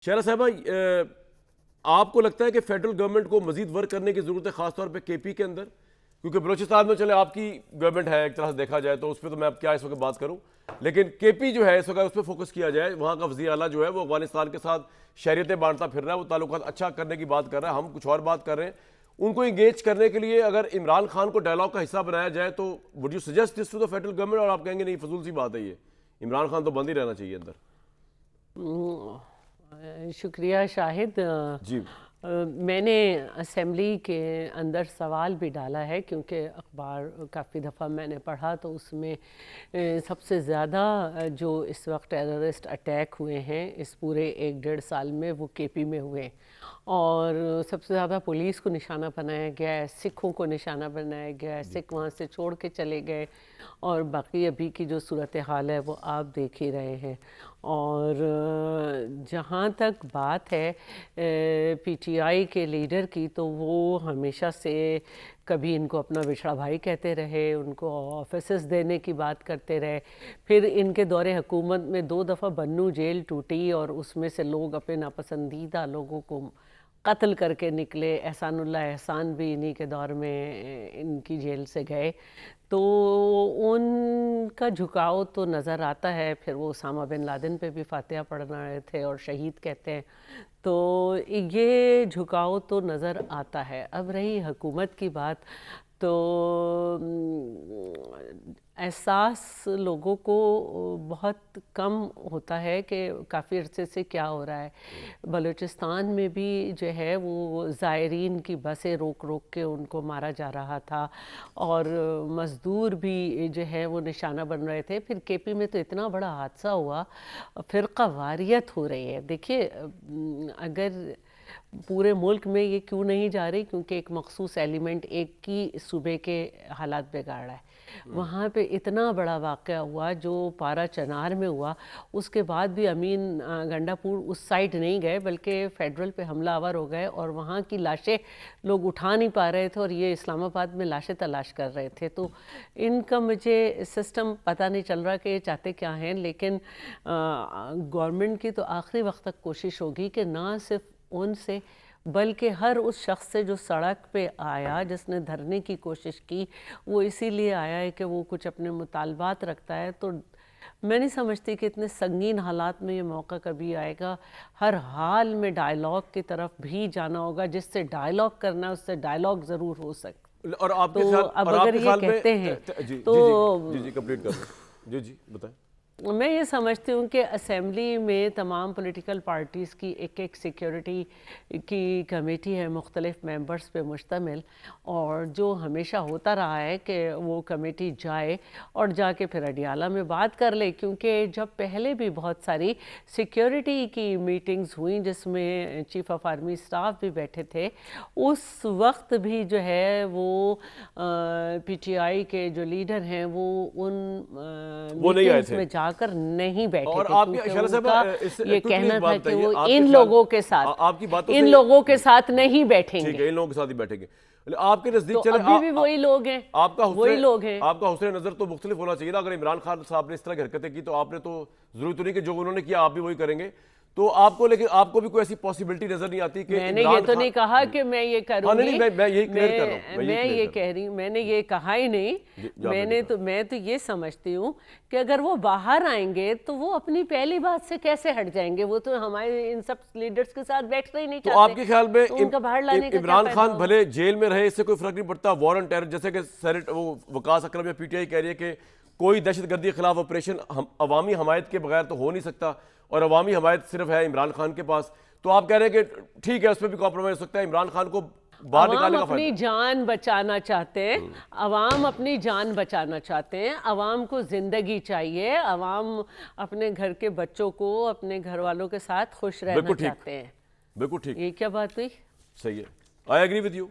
شہرہ صاحبہ، آپ کو لگتا ہے کہ فیڈرل گورنمنٹ کو مزید ورک کرنے کی ضرورت ہے، خاص طور پہ کے پی کے اندر؟ کیونکہ بلوچستان میں چلے آپ کی گورنمنٹ ہے ایک طرح سے دیکھا جائے تو اس پہ تو میں اب کیا اس وقت بات کروں، لیکن کے پی جو ہے اس وقت اس پہ فوکس کیا جائے. وہاں کا وزیر اعلیٰ جو ہے وہ افغانستان کے ساتھ شہریتیں بانٹتا پھر رہا ہے، وہ تعلقات اچھا کرنے کی بات کر رہا ہے، ہم کچھ اور بات کر رہے ہیں. ان کو انگیج کرنے کے لیے اگر عمران خان کو ڈائلاگ کا حصہ بنایا جائے تو would you suggest this to the federal government, اور آپ کہیں گے نہیں فضول سی بات ہے، یہ عمران خان تو بند ہی رہنا چاہیے اندر؟ شکریہ شاہد. جی میں نے اسمبلی کے اندر سوال بھی ڈالا ہے کیونکہ اخبار کافی دفعہ میں نے پڑھا تو اس میں سب سے زیادہ جو اس وقت ٹیررسٹ اٹیک ہوئے ہیں اس پورے 1-1.5 سال میں وہ کے پی میں ہوئے، اور سب سے زیادہ پولیس کو نشانہ بنایا گیا ہے، سکھوں کو نشانہ بنایا گیا ہے، سکھ وہاں سے چھوڑ کے چلے گئے، اور باقی ابھی کی جو صورتحال ہے وہ آپ دیکھ ہی رہے ہیں. اور جہاں تک بات ہے پی ٹی آئی کے لیڈر کی تو وہ ہمیشہ سے کبھی ان کو اپنا بچھڑا بھائی کہتے رہے، ان کو آفیسز دینے کی بات کرتے رہے. پھر ان کے دور حکومت میں 2 دفعہ بنو جیل ٹوٹی اور اس میں سے لوگ اپنے ناپسندیدہ لوگوں کو قتل کر کے نکلے. احسان اللہ احسان بھی انہی کے دور میں ان کی جیل سے گئے. تو ان کا جھکاؤ تو نظر آتا ہے. پھر وہ اسامہ بن لادن پہ بھی فاتحہ پڑھنا رہے تھے اور شہید کہتے ہیں، تو یہ جھکاؤ تو نظر آتا ہے. اب رہی حکومت کی بات، تو احساس لوگوں کو بہت کم ہوتا ہے کہ کافی عرصے سے کیا ہو رہا ہے. بلوچستان میں بھی جو ہے وہ زائرین کی بسیں روک روک کے ان کو مارا جا رہا تھا، اور مزدور بھی جو ہے وہ نشانہ بن رہے تھے. پھر کے پی میں تو اتنا بڑا حادثہ ہوا، فرقہ واریت ہو رہی ہے. دیکھیے اگر پورے ملک میں یہ کیوں نہیں جا رہی، کیونکہ ایک مخصوص ایلیمنٹ ایک کی صوبے کے حالات بگاڑ رہا ہے. وہاں پہ اتنا بڑا واقعہ ہوا جو پارا چنار میں ہوا، اس کے بعد بھی امین گنڈا پور اس سائڈ نہیں گئے بلکہ فیڈرل پہ حملہ آور ہو گئے، اور وہاں کی لاشیں لوگ اٹھا نہیں پا رہے تھے اور یہ اسلام آباد میں لاشیں تلاش کر رہے تھے. تو ان کا مجھے سسٹم پتہ نہیں چل رہا کہ یہ چاہتے کیا ہیں، لیکن گورنمنٹ کی تو آخری وقت تک کوشش ہوگی کہ نہ صرف ان سے بلکہ ہر اس شخص سے جو سڑک پہ آیا، جس نے دھرنے کی کوشش کی، وہ اسی لیے آیا ہے کہ وہ کچھ اپنے مطالبات رکھتا ہے. تو میں نہیں سمجھتی کہ اتنے سنگین حالات میں یہ موقع کبھی آئے گا. ہر حال میں ڈائیلاگ کی طرف بھی جانا ہوگا. جس سے ڈائیلاگ کرنا ہے اس سے ڈائیلاگ ضرور ہو سکتا. اور آپ کے تو اب اگر یہ کہتے ہیں تو جی کمپلیٹ کر دیں. جی بتائیں. میں یہ سمجھتی ہوں کہ اسمبلی میں تمام پولیٹیکل پارٹیز کی ایک سیکیورٹی کی کمیٹی ہے مختلف ممبرز پہ مشتمل، اور جو ہمیشہ ہوتا رہا ہے کہ وہ کمیٹی جائے اور جا کے پھر اڈیالہ میں بات کر لے. کیونکہ جب پہلے بھی بہت ساری سیکیورٹی کی میٹنگز ہوئیں جس میں چیف آف آرمی اسٹاف بھی بیٹھے تھے، اس وقت بھی جو ہے وہ پی ٹی آئی کے جو لیڈر ہیں وہ ان میٹنگز میں جا کر نہیں بیٹھے تھے، کیونکہ ان کا یہ کہنا تھا کہ وہ ان لوگوں کے ساتھ نہیں بیٹھیں گے. ٹھیک ہے، ان لوگوں کے ساتھ ہی بیٹھیں گے. آپ کے نزدیک چلے ابھی بھی وہی لوگ ہیں، آپ کا حسن نظر تو مختلف ہونا چاہیے نا. اگر عمران خان صاحب نے اس طرح کی حرکتیں کی تو آپ نے تو ضروری تو نہیں کہ جو انہوں نے کیا آپ بھی وہی کریں گے. تو آپ کو، لیکن آپ کو بھی کوئی ایسی پاسبلٹی نظر نہیں آتی کہ میں نے یہ تو نہیں کہا کہ میں یہ کروں گی، میں یہی کلیئر کر رہا ہوں. میں یہ کہہ رہی ہوں، میں نے یہ کہا ہی نہیں. میں تو یہ سمجھتی ہوں کہ اگر وہ باہر آئیں گے تو وہ اپنی پہلی بات سے کیسے ہٹ جائیں گے. وہ تو ہمارے ان سب لیڈرز کے ساتھ بیٹھنا ہی نہیں چاہتے. تو آپ کے خیال میں ان کا باہر لانے کا عمران خان بھلے جیل میں رہے، اس سے کوئی فرق نہیں پڑتا؟ وار آن ٹیرر جیسے کہ وقاص اکرم یا پی ٹی آئی کہہ رہی ہے کہ کوئی دہشت گردی کے خلاف آپریشن عوامی حمایت کے بغیر تو ہو نہیں سکتا، اور عوامی حمایت صرف ہے عمران خان کے پاس. تو آپ کہہ رہے ہیں کہ ٹھیک ہے اس پہ بھی کمپرومائز ہو سکتا ہے، عمران خان کو باہر نکالنے کا عوام اپنی جان بچانا چاہتے ہیں، عوام اپنی جان بچانا چاہتے ہیں، عوام کو زندگی چاہیے، عوام اپنے گھر کے بچوں کو اپنے گھر والوں کے ساتھ خوش رہنا چاہتے ہیں. بالکل ٹھیک. یہ کیا بات ہوئی؟ صحیح ہے. I agree with you.